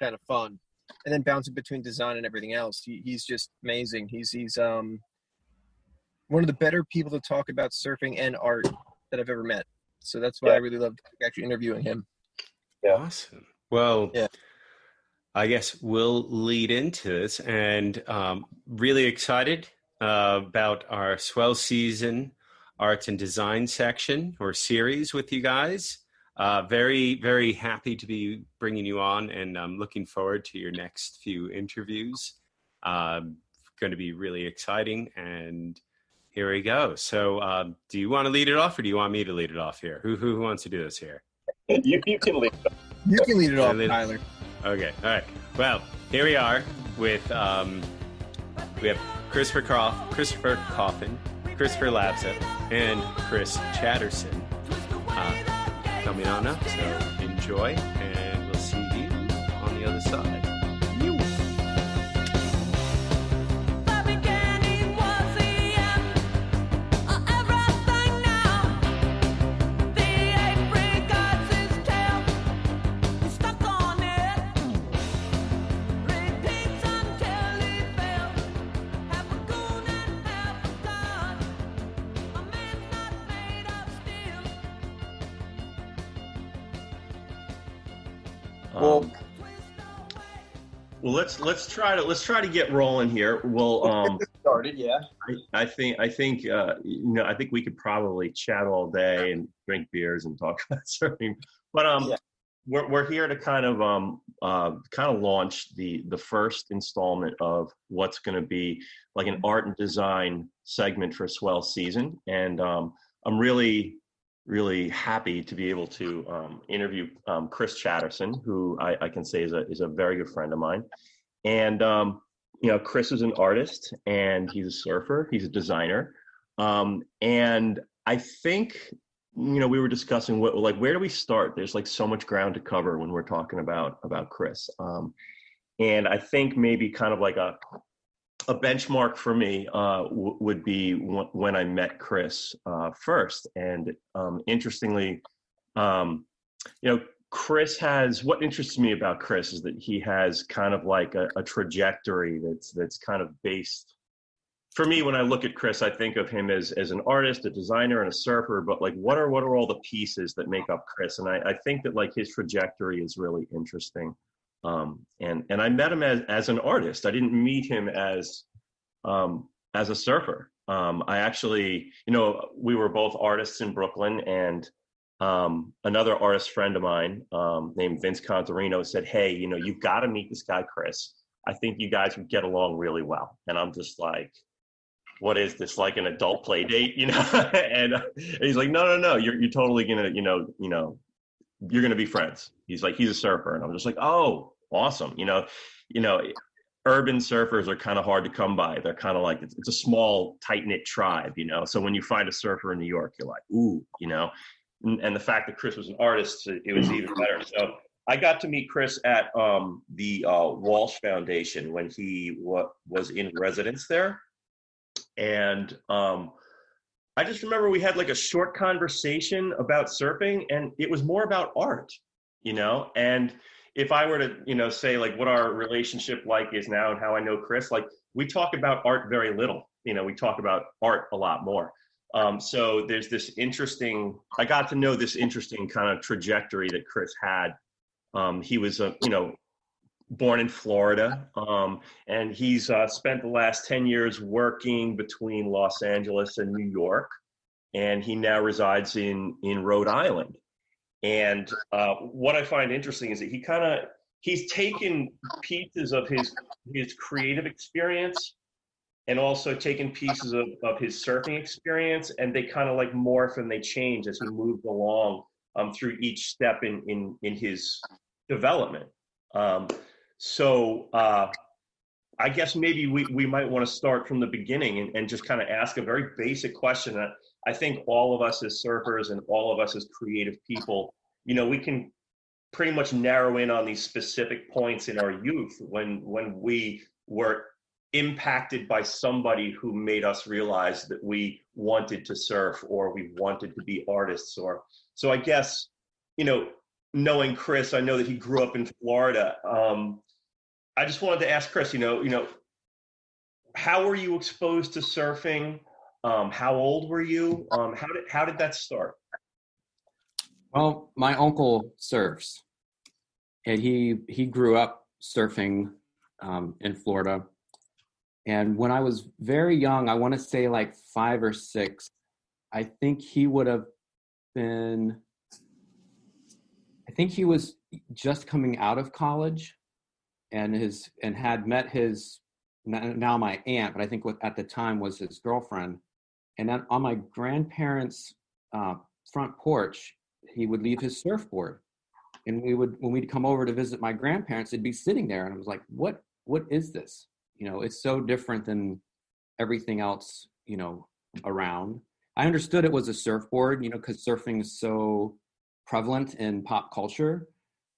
kind of fun. And then bouncing between design and everything else. He's just amazing. He's one of the better people to talk about surfing and art that I've ever met. So that's why I really loved actually interviewing him. Yeah. Awesome. Well, yeah. I guess we'll lead into this, and really excited about our swell season arts and design section or series with you guys. Very, very happy to be bringing you on, and I'm looking forward to your next few interviews. Going to be really exciting, and here we go. So do you want to lead it off, or do you want me to lead it off here? Who wants to do this here? You can lead it off. You can lead it off, Tyler. Okay, all right. Well, here we are with, we have Christopher Coffin, Christopher Labza, and Kris Chatterson coming on up. So enjoy, and we'll see you on the other side. Well, let's try to get rolling here. We'll started, yeah. I think I think we could probably chat all day and drink beers and talk about surfing. But we're here to kind of launch the first installment of what's going to be like an art and design segment for Swell Season, and I'm really happy to be able to interview Kris Chatterson, who I can say is a very good friend of mine. And Kris is an artist, and he's a surfer, he's a designer, and I think we were discussing where do we start? There's like so much ground to cover when we're talking about Kris, and I think maybe kind of like a benchmark for me would be when I met Kris first. And interestingly, Kris has, what interests me about Kris is that he has kind of like a trajectory that's kind of based, for me, when I look at Kris, I think of him as an artist, a designer, and a surfer, but like what are all the pieces that make up Kris? And I think that like his trajectory is really interesting. And I met him as an artist. I didn't meet him as a surfer. I actually, we were both artists in Brooklyn, and another artist friend of mine named Vince Contarino said, "Hey, you've got to meet this guy, Kris. I think you guys would get along really well." And I'm just like, what is this, like an adult play date, and he's like, no, you're totally gonna, you're gonna be friends. He's like, he's a surfer. And I'm just like, oh, awesome. Urban surfers are kind of hard to come by. They're kind of like, it's a small, tight-knit tribe, So when you find a surfer in New York, you're like, ooh, and the fact that Kris was an artist, it was even better. So I got to meet Kris at the Walsh Foundation when he was in residence there. And I just remember we had like a short conversation about surfing, and it was more about art, and if I were to, say like what our relationship like is now and how I know Kris, like we talk about art very little, we talk about art a lot more. So there's this I got to know this interesting kind of trajectory that Kris had. He was, born in Florida, and he's spent the last 10 years working between Los Angeles and New York, and he now resides in Rhode Island. And what I find interesting is that he's taken pieces of his creative experience and also taken pieces of his surfing experience, and they kind of like morph and they change as he moved along through each step in his development. So I guess maybe we might want to start from the beginning and just kind of ask a very basic question that I think all of us as surfers and all of us as creative people, we can pretty much narrow in on these specific points in our youth when we were impacted by somebody who made us realize that we wanted to surf or we wanted to be artists. So I guess, knowing Kris, I know that he grew up in Florida. I just wanted to ask Kris, how were you exposed to surfing? How old were you? How did that start? Well, my uncle surfs, and he grew up surfing in Florida. And when I was very young, I want to say like 5 or 6, I think he would have been, I think he was just coming out of college and had met his, now my aunt, but I think what at the time was his girlfriend. And then on my grandparents' front porch, he would leave his surfboard. And when we'd come over to visit my grandparents, it'd be sitting there. And I was like, what is this? It's so different than everything else, around. I understood it was a surfboard, because surfing is so prevalent in pop culture.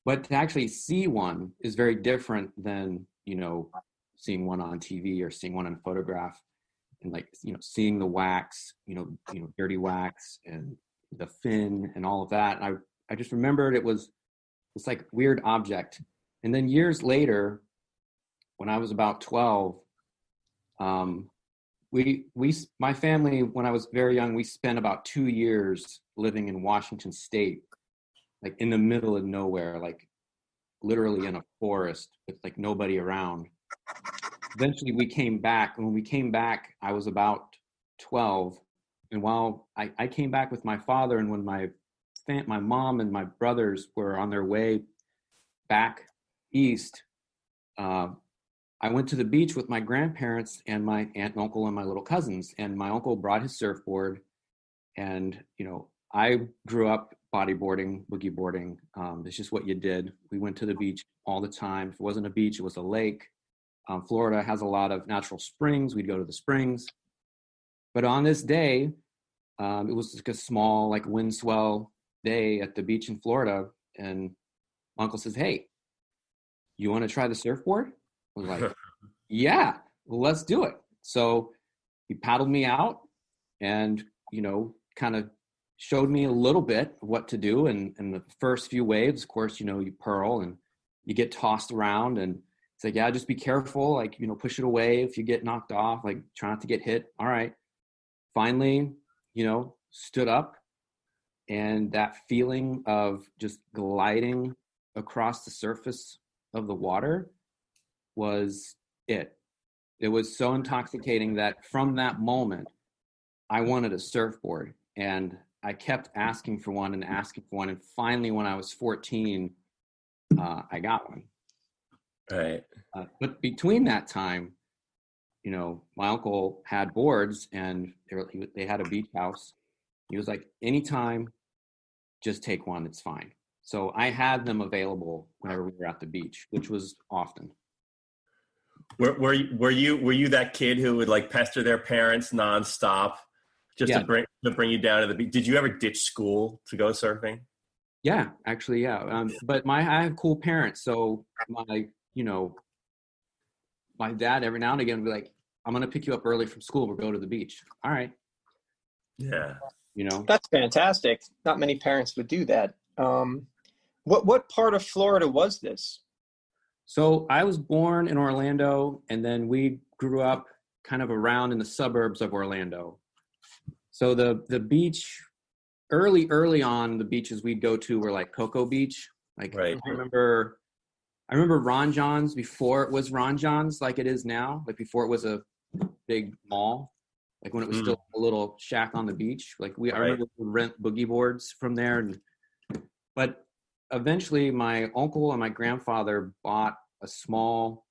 But to actually see one is very different than, seeing one on TV or seeing one in a photograph. And seeing the wax, dirty wax and the fin and all of that. And I just remembered it's like weird object. And then years later, when I was about 12, my family, when I was very young, we spent about 2 years living in Washington State, like in the middle of nowhere, like literally in a forest with like nobody around. Eventually we came back. When we came back, I was about 12. And while I came back with my father, and when my mom and my brothers were on their way back east, I went to the beach with my grandparents and my aunt and uncle and my little cousins. And my uncle brought his surfboard. And, I grew up bodyboarding, boogie boarding. It's just what you did. We went to the beach all the time. If it wasn't a beach, it was a lake. Florida has a lot of natural springs. We'd go to the springs. But on this day, it was like a small, like wind swell day at the beach in Florida. And my uncle says, "Hey, you want to try the surfboard?" I was like, "Yeah, well, let's do it." So he paddled me out and, kind of showed me a little bit of what to do. And the first few waves, of course, you pearl and you get tossed around, and it's like, yeah, just be careful. Like, push it away if you get knocked off, like try not to get hit. All right. Finally, stood up, and that feeling of just gliding across the surface of the water was it. It was so intoxicating that from that moment, I wanted a surfboard, and I kept asking for one. And finally, when I was 14, I got one. Right. But between that time, my uncle had boards, and they had a beach house. He was like, anytime, just take one. It's fine. So I had them available whenever we were at the beach, which was often. Were you that kid who would like pester their parents nonstop just to bring you down to the beach? Did you ever ditch school to go surfing? Yeah, actually, yeah. But I have cool parents, so my dad every now and again would be like, "I'm gonna pick you up early from school. We'll go to the beach." All right. Yeah. That's fantastic. Not many parents would do that. What part of Florida was this? So I was born in Orlando, and then we grew up kind of around in the suburbs of Orlando. So the beach, early on, the beaches we'd go to were like Cocoa Beach. Like, right. I remember Ron John's before it was Ron John's like it is now, like before it was a big mall, like when it was still a little shack on the beach. Like I remember we would rent boogie boards from there. But eventually my uncle and my grandfather bought a small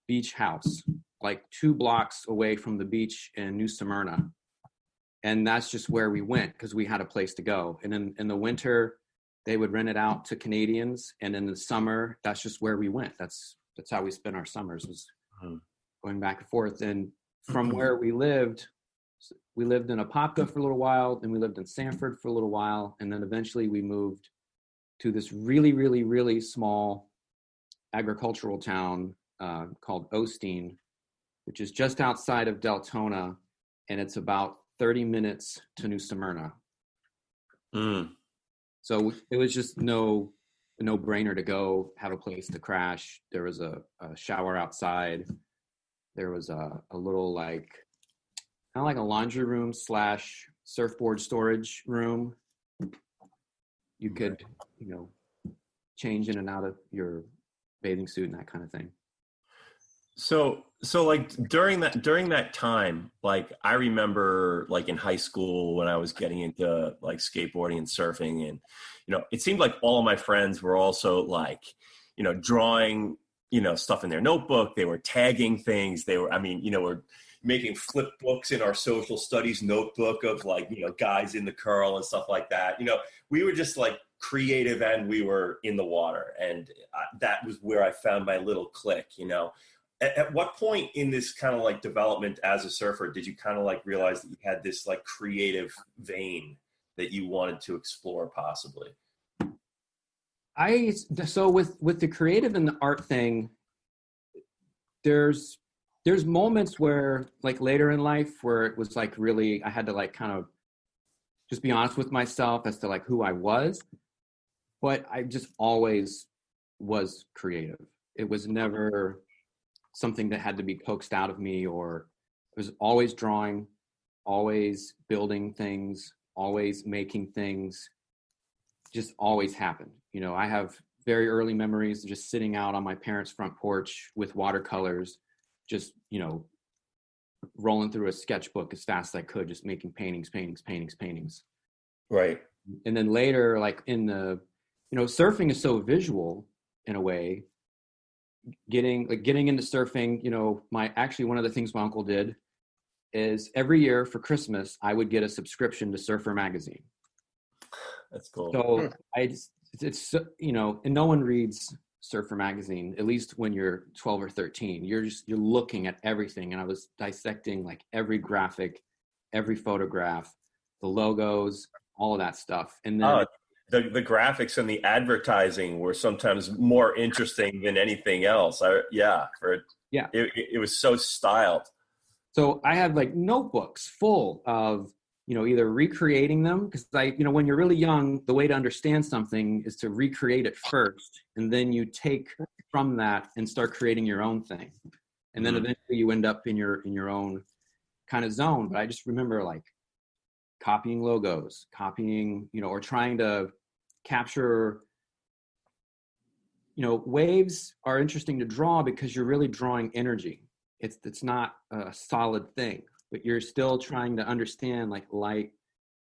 beach house, like 2 blocks away from the beach in New Smyrna. And that's just where we went because we had a place to go. And in the winter, they would rent it out to Canadians. And in the summer, that's just where we went. That's how we spent our summers, was going back and forth. And from where we lived in Apopka for a little while, then we lived in Sanford for a little while. And then eventually we moved to this really, really, really small agricultural town called Osteen, which is just outside of Deltona. And it's about 30 minutes to New Smyrna. So it was just no a no-brainer to go have a place to crash. There was a shower outside. There was a little like kind of like a laundry room / surfboard storage room. You could, change in and out of your bathing suit and that kind of thing. So like during that time, like I remember like in high school when I was getting into like skateboarding and surfing, and it seemed like all of my friends were also like, drawing, stuff in their notebook. They were tagging things. They were, we're making flip books in our social studies notebook of like, guys in the curl and stuff like that. We were just like creative, and we were in the water, and that was where I found my little clique. At what point in this kind of like development as a surfer did you kind of like realize that you had this like creative vein that you wanted to explore possibly? So with the creative and the art thing, there's moments where like later in life where it was like really, I had to like kind of just be honest with myself as to like who I was, but I just always was creative. It was never something that had to be coaxed out of me, or it was always drawing, always building things, always making things, just always happened. I have very early memories of just sitting out on my parents' front porch with watercolors, just, rolling through a sketchbook as fast as I could, just making paintings. Right. And then later, like in the, surfing is so visual in a way. Getting into surfing, one of the things my uncle did is every year for Christmas, I would get a subscription to Surfer magazine. That's cool. So it's and no one reads Surfer magazine, at least when you're 12 or 13. You're looking at everything. And I was dissecting like every graphic, every photograph, the logos, all of that stuff. And then the graphics and the advertising were sometimes more interesting than anything else. It was so styled. So I have like notebooks full of, either recreating them, because when you're really young, the way to understand something is to recreate it first. And then you take from that and start creating your own thing. And then eventually you end up in your own kind of zone. But I just remember like copying logos, or trying to capture, waves are interesting to draw because you're really drawing energy. It's not a solid thing, but you're still trying to understand like light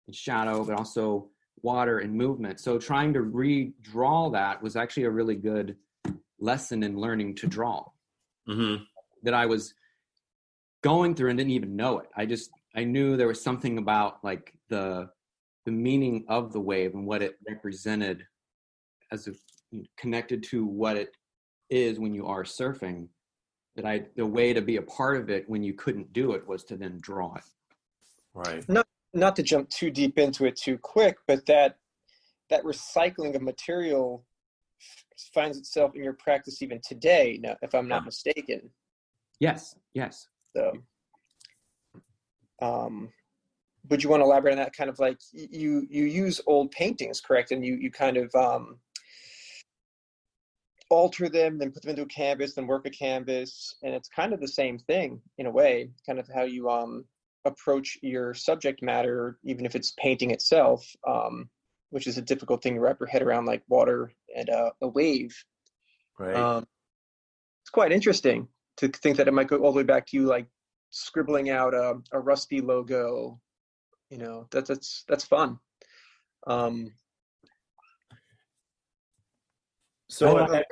and shadow, but also water and movement. So trying to redraw that was actually a really good lesson in learning to draw that I was going through and didn't even know it. I knew there was something about like the meaning of the wave and what it represented as connected to what it is when you are surfing, that the way to be a part of it when you couldn't do it was to then draw it. Right. Not to jump too deep into it too quick, but that recycling of material finds itself in your practice even today, if I'm not mistaken. Yes. So, would you want to elaborate on that? Kind of like you use old paintings, correct? And you kind of alter them, then put them into a canvas, then work a canvas, and it's kind of the same thing in a way. Kind of how you approach your subject matter, even if it's painting itself, which is a difficult thing to wrap your head around, like water and a wave. Right. It's quite interesting to think that it might go all the way back to you, like scribbling out a rusty logo. That's fun. So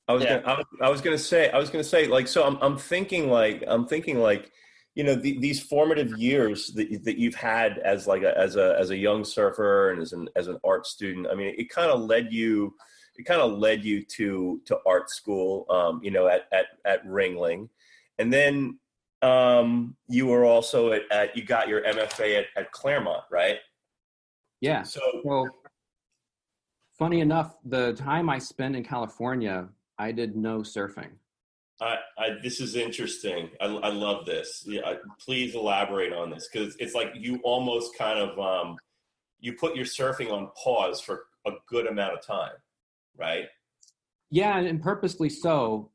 I was gonna say like, so I'm thinking like, these formative years that you've had as like as a young surfer and as an art student. I mean, it kind of led you to art school, at Ringling, and then you were also you got your MFA at Claremont, right? Yeah. So funny enough, the time I spent in California, I did no surfing. This is interesting. I love this. Yeah, please elaborate on this, because it's like you almost kind of you put your surfing on pause for a good amount of time. right? Yeah, and purposely so.